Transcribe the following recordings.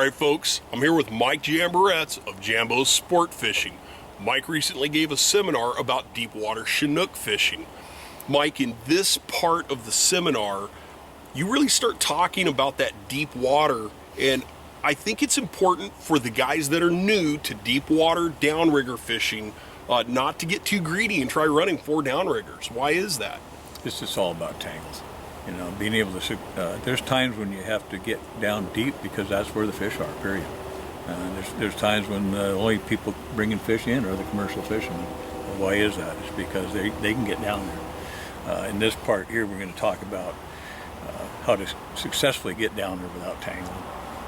right, folks, I'm here with Mike Jamboretz of Jambos Sportfishing. Mike recently gave a seminar about deep water Chinook fishing. Mike, in this part of the seminar, you really start talking about that deep water, and I think it's important for the guys that are new to deep water downrigger fishing not to get too greedy and try running 4 downriggers. Why is that? It's just all about tangles. You know, being able to, there's times when you have to get down deep because that's where the fish are, period. There's times when the only people bringing fish in are the commercial fishermen. Why is that? It's because they can get down there. In this part here, we're going to talk about how to successfully get down there without tangling.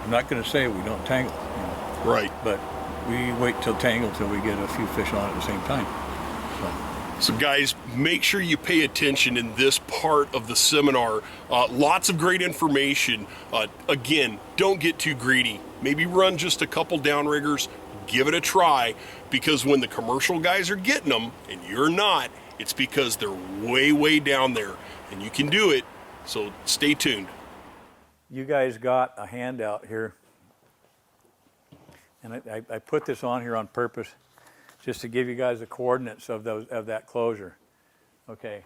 I'm not going to say we don't tangle, you know, right, but we wait till tangle till we get a few fish on at the same time. So guys, make sure you pay attention in this part of the seminar. Lots of great information. Again, don't get too greedy. Maybe run just a couple downriggers, give it a try, because when the commercial guys are getting them and you're not, it's because they're way, way down there, and you can do it, so stay tuned. You guys got a handout here, and I put this on here on purpose, just to give you guys the coordinates of that closure. Okay,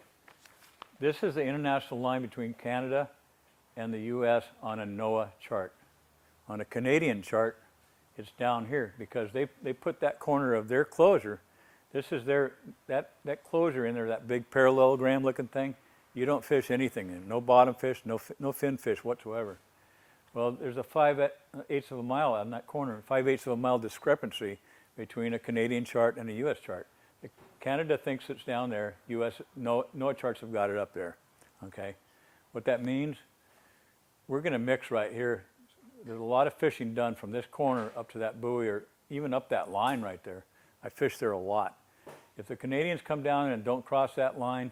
this is the international line between Canada and the U.S. on a NOAA chart. On a Canadian chart, it's down here because they put that corner of their closure. This is that closure in there, that big parallelogram looking thing. You don't fish anything in it. No bottom fish, no fin fish whatsoever. Well, there's a 5/8 of a mile on that corner, 5/8 of a mile discrepancy between a Canadian chart and a U.S. chart. Canada thinks it's down there. U.S. NOAA charts have got it up there. Okay, what that means, we're going to mix right here. There's a lot of fishing done from this corner up to that buoy, or even up that line right there. I fish there a lot. If the Canadians come down and don't cross that line,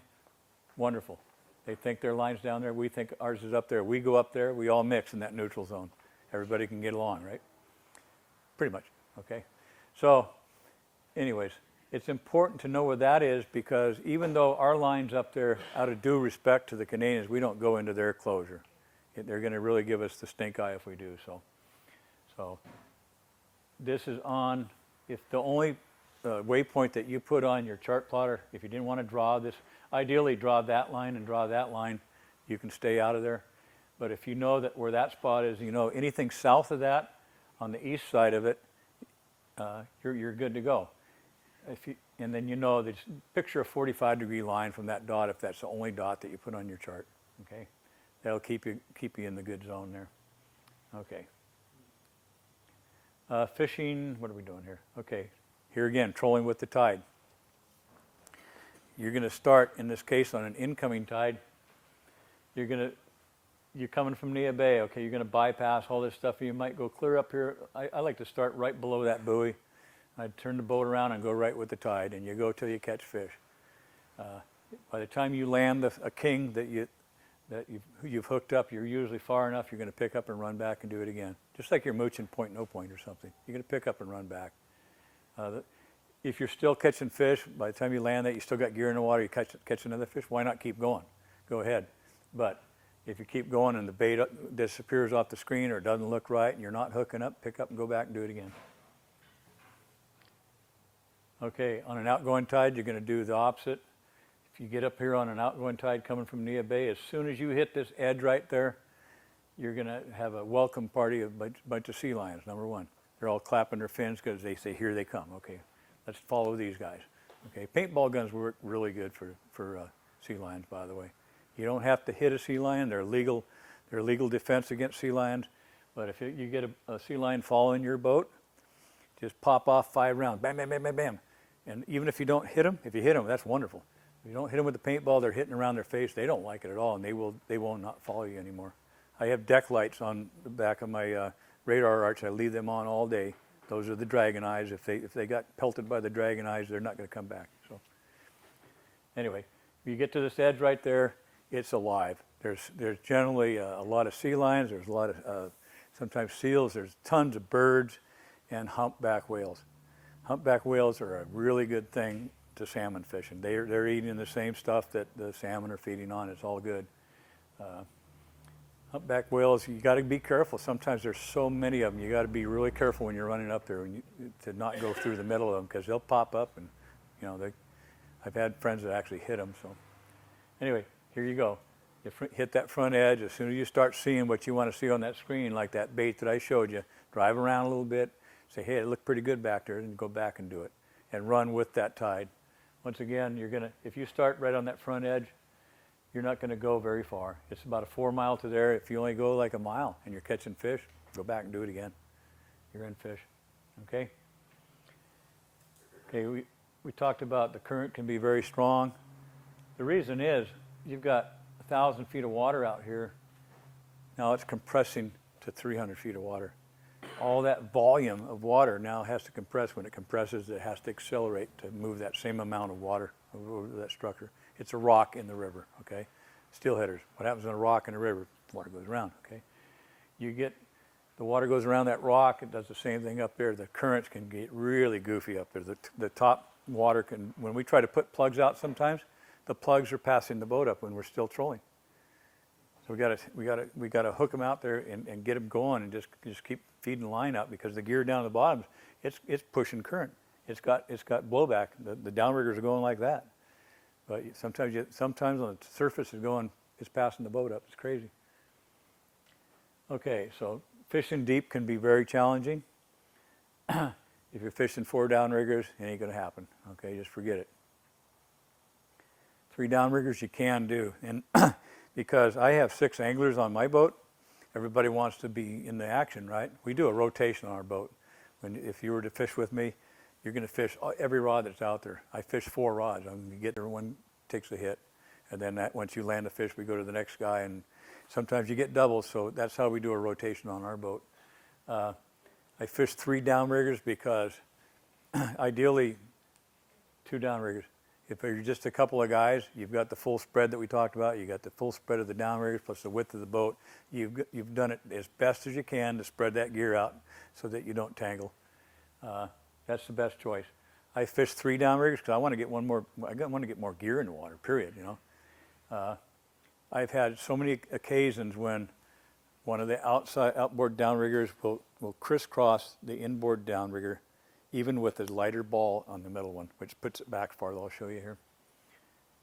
wonderful. They think their line's down there. We think ours is up there. We go up there. We all mix in that neutral zone. Everybody can get along, right? Pretty much. Okay. So, anyways, it's important to know where that is, because even though our line's up there, out of due respect to the Canadians, we don't go into their closure. They're going to really give us the stink eye if we do so. So, this is on, if the only waypoint that you put on your chart plotter, if you didn't want to draw this, ideally draw that line and draw that line, you can stay out of there. But if you know that where that spot is, you know anything south of that, on the east side of it, you're good to go. And then you know, picture a 45-degree line from that dot if that's the only dot that you put on your chart. Okay, that'll keep you in the good zone there. Okay. Fishing. What are we doing here? Okay, here again, trolling with the tide. You're going to start in this case on an incoming tide. You're coming from Nia Bay, okay, you're going to bypass all this stuff. You might go clear up here. I like to start right below that buoy. I'd turn the boat around and go right with the tide, and you go till you catch fish. By the time you land a king that you've hooked up, you're usually far enough, you're going to pick up and run back and do it again. Just like you're mooching point, no point or something. You're going to pick up and run back. If you're still catching fish, by the time you land that, you still got gear in the water, you catch another fish, why not keep going? Go ahead. But if you keep going and the bait disappears off the screen or doesn't look right and you're not hooking up, pick up and go back and do it again. Okay, on an outgoing tide, you're going to do the opposite. If you get up here on an outgoing tide coming from Nia Bay, as soon as you hit this edge right there, you're going to have a welcome party of a bunch of sea lions, number one. They're all clapping their fins because they say, here they come. Okay, let's follow these guys. Okay, paintball guns work really good for sea lions, by the way. You don't have to hit a sea lion. They're legal defense against sea lions. But if you get a sea lion following your boat, just pop off 5 rounds. Bam, bam, bam, bam, bam. And even if you don't hit them, if you hit them, that's wonderful. If you don't hit them with the paintball, they're hitting around their face. They don't like it at all, and they will not follow you anymore. I have deck lights on the back of my radar arch. I leave them on all day. Those are the dragon eyes. If they got pelted by the dragon eyes, they're not going to come back. So anyway, if you get to this edge right there, it's alive. There's generally a lot of sea lions. There's a lot of sometimes seals. There's tons of birds and humpback whales. Humpback whales are a really good thing to salmon fishing. They're eating the same stuff that the salmon are feeding on. It's all good. Humpback whales, you got to be careful. Sometimes there's so many of them. You got to be really careful when you're running up there to not go through the middle of them, because they'll pop up, and I've had friends that actually hit them. So anyway, here you go. You hit that front edge. As soon as you start seeing what you want to see on that screen, like that bait that I showed you, drive around a little bit, say, hey, it looked pretty good back there, and go back and do it, and run with that tide. Once again, if you start right on that front edge, you're not going to go very far. It's about a 4 mile to there. If you only go like a mile and you're catching fish, go back and do it again. You're in fish, okay? Okay, we talked about the current can be very strong. The reason is you've got 1,000 feet of water out here. Now it's compressing to 300 feet of water. All that volume of water now has to compress. When it compresses, it has to accelerate to move that same amount of water over that structure. It's a rock in the river, okay? Steelheaders. What happens in a rock in a river? Water goes around, okay? The water goes around that rock. It does the same thing up there. The currents can get really goofy up there. The top water can, when we try to put plugs out sometimes, the plugs are passing the boat up when we're still trolling. So we gotta hook them out there and get them going, and just keep feeding the line out, because the gear down the bottom, it's pushing current. It's got blowback. The downriggers are going like that. But sometimes on the surface it's passing the boat up. It's crazy. Okay, so fishing deep can be very challenging. If you're fishing 4 downriggers, it ain't gonna happen. Okay, just forget it. 3 downriggers you can do, and because I have 6 anglers on my boat, everybody wants to be in the action, right? We do a rotation on our boat. If you were to fish with me, you're going to fish every rod that's out there. I fish 4 rods. I'm going to get there, one takes a hit, and then once you land a fish, we go to the next guy, and sometimes you get doubles. So that's how we do a rotation on our boat. I fish 3 downriggers because ideally 2 downriggers. If you're just a couple of guys, you've got the full spread that we talked about. You got the full spread of the downriggers plus the width of the boat. You've done it as best as you can to spread that gear out so that you don't tangle. That's the best choice. I fish 3 downriggers because I want to get more gear in the water. Period. I've had so many occasions when one of the outboard downriggers will crisscross the inboard downrigger, even with a lighter ball on the middle one, which puts it back farther. I'll show you here.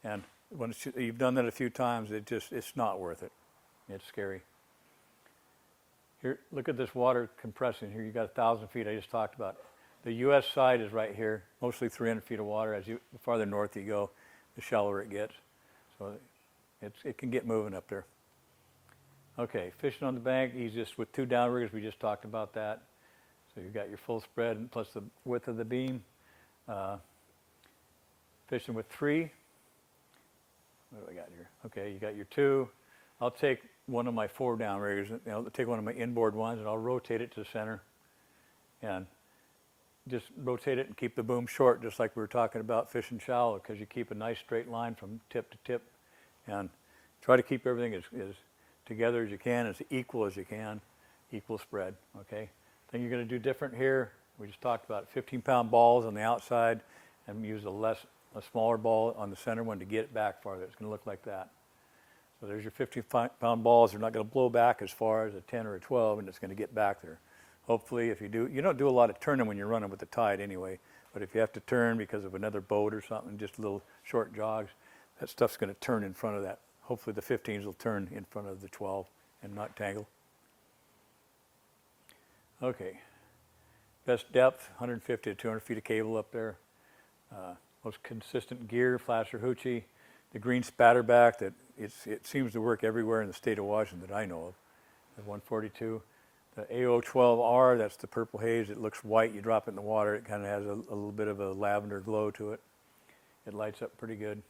And when you've done that a few times, it's not worth it. It's scary. Here, look at this water compressing here. You got 1,000 feet I just talked about. The U.S. side is right here, mostly 300 feet of water. The farther north you go, the shallower it gets. So it can get moving up there. Okay, fishing on the bank, easiest with 2 downriggers. We just talked about that. So you've got your full spread plus the width of the beam. Fishing with 3. What do I got here? Okay, you got your 2. I'll take one of my 4 downriggers. I'll take one of my inboard ones, and I'll rotate it to the center. And just rotate it and keep the boom short, just like we were talking about fishing shallow, because you keep a nice straight line from tip to tip. And try to keep everything as together as you can, as equal as you can, equal spread, okay? Thing you're going to do different here, we just talked about 15-pound balls on the outside, and use a smaller ball on the center one to get it back farther. It's going to look like that. So there's your 15-pound balls. They're not going to blow back as far as a 10 or a 12, and it's going to get back there. Hopefully, if you don't do a lot of turning when you're running with the tide anyway, but if you have to turn because of another boat or something, just little short jogs, that stuff's going to turn in front of that. Hopefully the 15s will turn in front of the 12 and not tangle. Okay, best depth, 150 to 200 feet of cable up there. Most consistent gear, Flasher Hoochie. The green spatterback that it seems to work everywhere in the state of Washington that I know of. The 142. The AO12R, that's the purple haze. It looks white. You drop it in the water. It kind of has a little bit of a lavender glow to it. It lights up pretty good.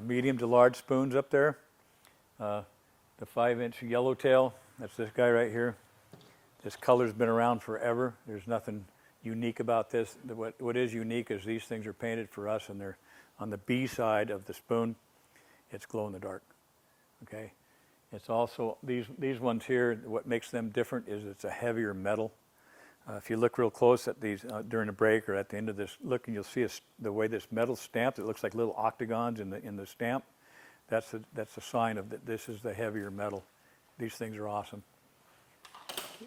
Medium to large spoons up there. The 5-inch yellowtail, that's this guy right here. This color's been around forever. There's nothing unique about this. What is unique is these things are painted for us, and they're on the B side of the spoon. It's glow in the dark. Okay. It's also these ones here. What makes them different is it's a heavier metal. If you look real close at these during the break or at the end of this look, and you'll see the way this metal's stamped. It looks like little octagons in the stamp. That's a sign of that this is the heavier metal. These things are awesome.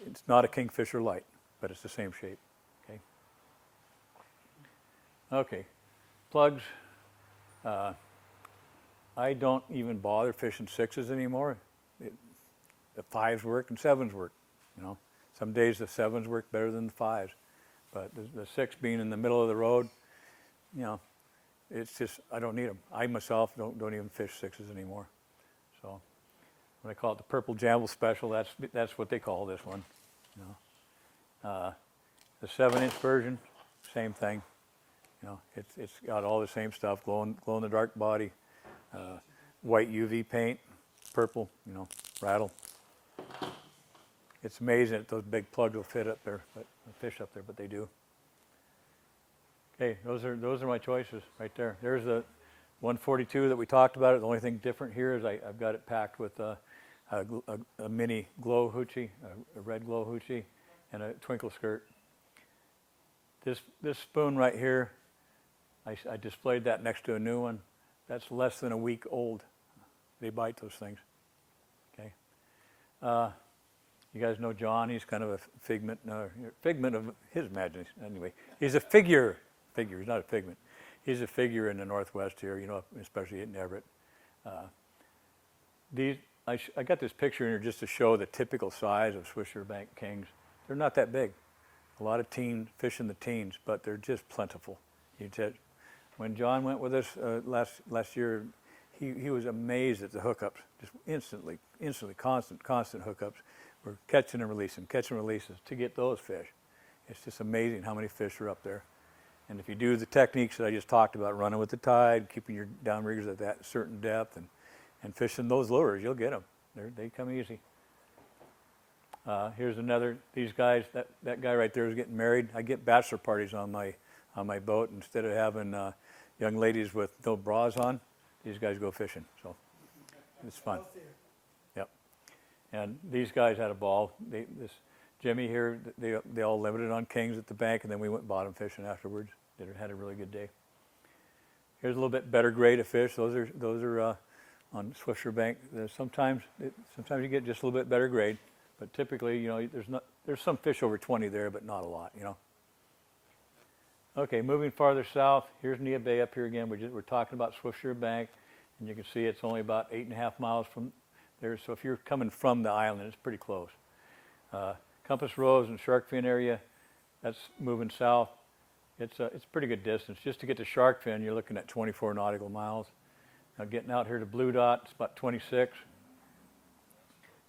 It's not a kingfisher light, but it's the same shape. Okay. Okay. Plugs. I don't even bother fishing 6s anymore. The 5s work and 7s work. You know, some days the 7s work better than the 5s, but the 6 being in the middle of the road, you know, it's just I don't need them. I myself don't even fish 6s anymore. So when I call it the purple Jambo special, that's what they call this one. You know, the 7-inch version, same thing. You know, it's got all the same stuff: glow in the dark body, white UV paint, purple. You know, rattle. It's amazing that those big plugs will fit up there, but fish up there, but they do. Okay, those are my choices right there. There's the 142 that we talked about. The only thing different here is I've got it packed with a mini glow hoochie, a red glow hoochie, and a twinkle skirt. This spoon right here, I displayed that next to a new one. That's less than a week old. They bite those things. Okay. You guys know John. He's kind of a figment of his imagination. Anyway, he's a figure. He's not a figment. He's a figure in the Northwest here, you know, especially in Everett. I got this picture in here just to show the typical size of Swisher Bank kings. They're not that big. A lot of fish in the teens, but they're just plentiful. When John went with us last year, he was amazed at the hookups, just instantly, constant hookups. We're catching and releasing to get those fish. It's just amazing how many fish are up there. And if you do the techniques that I just talked about, running with the tide, keeping your downriggers at that certain depth, and fishing those lures, you'll get them. They come easy. Here's another. These guys, that guy right there is getting married. I get bachelor parties on my boat. Instead of having young ladies with no bras on, these guys go fishing. So it's fun. Yep. And these guys had a ball. This Jimmy here, they all limited on kings at the bank, and then we went bottom fishing afterwards. They had a really good day. Here's a little bit better grade of fish. Those are on Swisher Bank. Sometimes you get just a little bit better grade, but typically, you know, there's some fish over 20 there, but not a lot, you know. Okay, moving farther south, here's Nia Bay up here again. We're talking about Swisher Bank, and you can see it's only about 8.5 miles from there. So if you're coming from the island, it's pretty close. Compass Rose and Shark Fin area, that's moving south. It's a pretty good distance. Just to get to Shark Fin, you're looking at 24 nautical miles. Now getting out here to Blue Dot, it's about 26.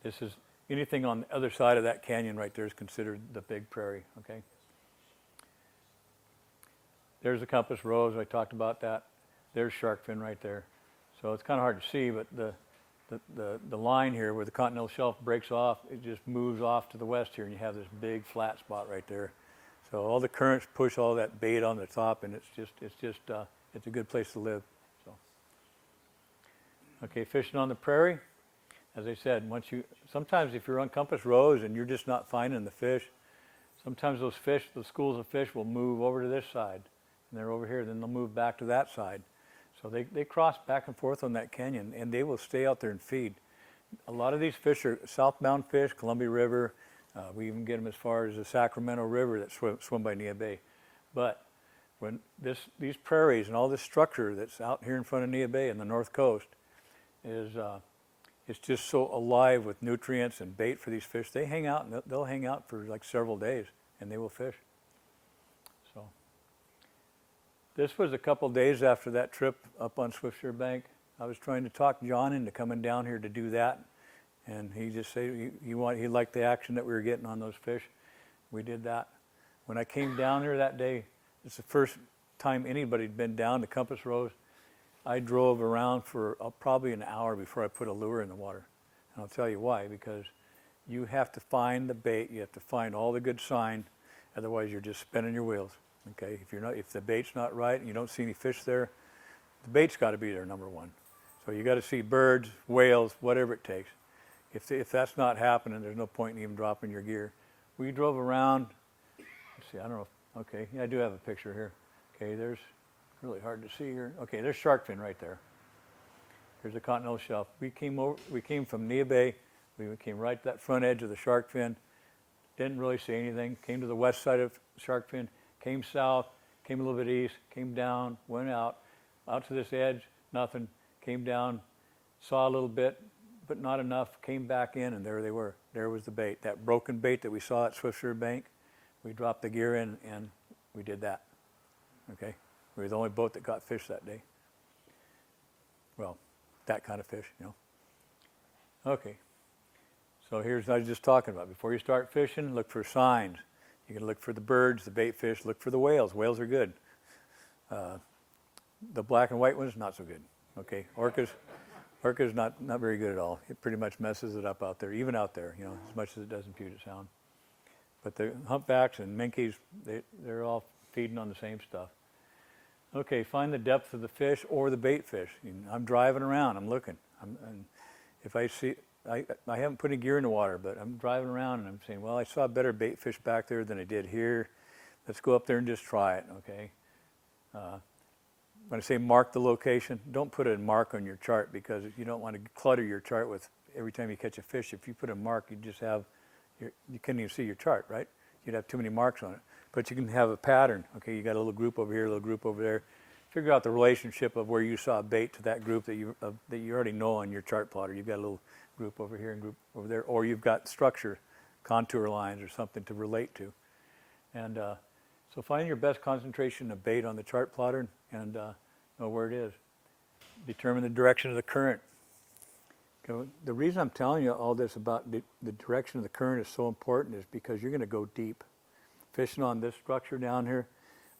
This is anything on the other side of that canyon right there is considered the big prairie, okay? There's the Compass Rose, I talked about that. There's Shark Fin right there. So it's kind of hard to see, but the line here where the continental shelf breaks off, it just moves off to the west here, and you have this big flat spot right there. So all the currents push all that bait on the top, and it's a good place to live. So, okay, fishing on the prairie. As I said, sometimes if you're on Compass Rose and you're just not finding the fish, sometimes those schools of fish will move over to this side, and they're over here. Then they'll move back to that side. So they cross back and forth on that canyon, and they will stay out there and feed. A lot of these fish are southbound fish, Columbia River. We even get them as far as the Sacramento River that swim by Nia Bay. But when these prairies and all this structure that's out here in front of Nia Bay and the north coast is it's just so alive with nutrients and bait for these fish. They hang out, and they'll hang out for like several days, and they will fish. So this was a couple days after that trip up on Swisher Bank. I was trying to talk John into coming down here to do that, and he just said he liked the action that we were getting on those fish. We did that. When I came down there that day, it's the first time anybody had been down to Compass Rose. I drove around for probably an hour before I put a lure in the water. And I'll tell you why, because you have to find the bait, you have to find all the good sign, otherwise you're just spinning your wheels. Okay, if the bait's not right and you don't see any fish there, the bait's got to be there, number one. So you got to see birds, whales, whatever it takes. If that's not happening, there's no point in even dropping your gear. We drove around. Let's see, I don't know. Okay, yeah, I do have a picture here. Okay, there's really hard to see here. Okay, there's Shark Fin right there. There's the continental shelf. We came from Nia Bay. We came right to that front edge of the shark fin. Didn't really see anything. Came to the west side of shark fin. Came south. Came a little bit east. Came down. Went out to this edge. Nothing. Came down. Saw a little bit, but not enough. Came back in, and there they were. There was the bait. That broken bait that we saw at Swiftsure Bank. We dropped the gear in, and we did that. Okay? We were the only boat that caught fish that day. Well, that kind of fish, you know. Okay. So here's what I was just talking about. Before you start fishing, look for signs. You can look for the birds, the bait fish, look for the whales. Whales are good. The black and white ones, not so good. Okay? Orca's not very good at all. It pretty much messes it up out there, even out there, you know, as much as it does in Puget Sound. But the humpbacks and minkies, they're all feeding on the same stuff. Okay, find the depth of the fish or the bait fish. I'm driving around, I'm looking. And if I see, I haven't put any gear in the water, but I'm driving around and I'm saying, well, I saw better bait fish back there than I did here. Let's go up there and just try it, okay? When I say mark the location, don't put a mark on your chart because you don't want to clutter your chart with every time you catch a fish. If you put a mark, you just have, you can't even see your chart, right? You'd have too many marks on it. But you can have a pattern. Okay, you got a little group over here, a little group over there. Figure out the relationship of where you saw bait to that group that you already know on your chart plotter. You've got a little group over here and group over there, or you've got structure, contour lines or something to relate to. And so find your best concentration of bait on the chart plotter and know where it is. Determine the direction of the current. The reason I'm telling you all this about the direction of the current is so important is because you're going to go deep. Fishing on this structure down here,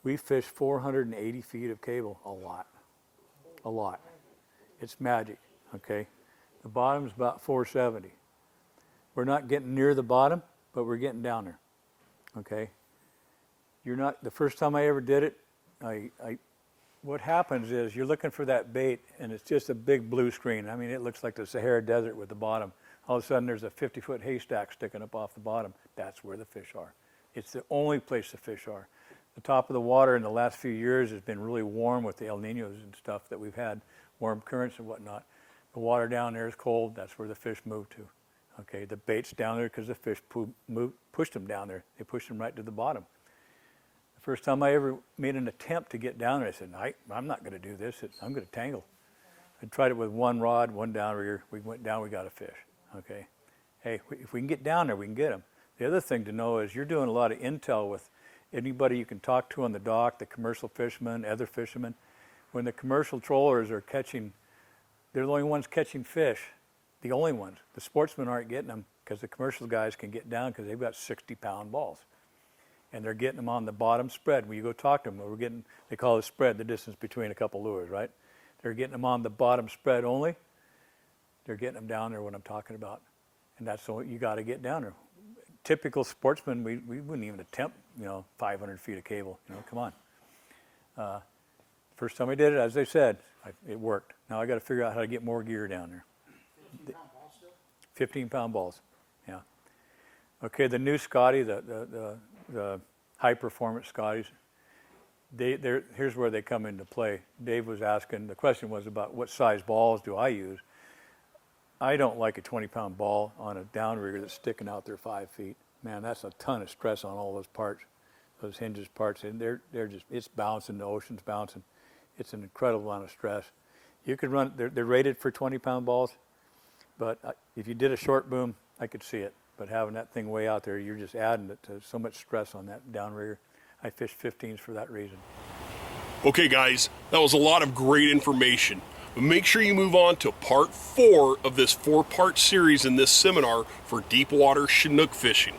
we fish 480 feet of cable, a lot. It's magic, okay? The bottom's about 470. We're not getting near the bottom, but we're getting down there, okay? The first time I ever did it, what happens is you're looking for that bait and it's just a big blue screen. I mean, it looks like the Sahara Desert with the bottom. All of a sudden there's a 50-foot haystack sticking up off the bottom. That's where the fish are. It's the only place the fish are. The top of the water in the last few years has been really warm with the El Ninos and stuff that we've had, warm currents and whatnot. The water down there is cold. That's where the fish move to. Okay, the bait's down there because the fish pushed them down there. They pushed them right to the bottom. The first time I ever made an attempt to get down there, I said, I'm not going to do this. I'm going to tangle. I tried it with one rod, one downrigger. We went down, we got a fish. Okay, hey, if we can get down there, we can get them. The other thing to know is you're doing a lot of intel with anybody you can talk to on the dock, the commercial fishermen, other fishermen. When the commercial trollers are catching, they're the only ones catching fish, the only ones. The sportsmen aren't getting them because the commercial guys can get down because they've got 60-pound balls. And they're getting them on the bottom spread. When you go talk to them, they call it spread, the distance between a couple lures, right? They're getting them on the bottom spread only. They're getting them down there, what I'm talking about. And that's what you got to get down there. Typical sportsman, we wouldn't even attempt, 500 feet of cable. Come on. First time I did it, as I said, it worked. Now I got to figure out how to get more gear down there. 15-pound balls still? 15-pound balls, yeah. Okay, the new Scotty, the high-performance Scotties, here's where they come into play. Dave was asking, the question was about what size balls do I use. I don't like a 20-pound ball on a downrigger that's sticking out there 5 feet. Man, that's a ton of stress on all those parts, those hinges parts, and they're just, it's bouncing, the ocean's bouncing. It's an incredible amount of stress. You could run, they're rated for 20-pound balls, but if you did a short boom, I could see it. But having that thing way out there, you're just adding it to so much stress on that downrigger. I fish 15s for that reason. Okay guys, that was a lot of great information. But make sure you move on to part 4 of this 4-part series in this seminar for deep water Chinook fishing.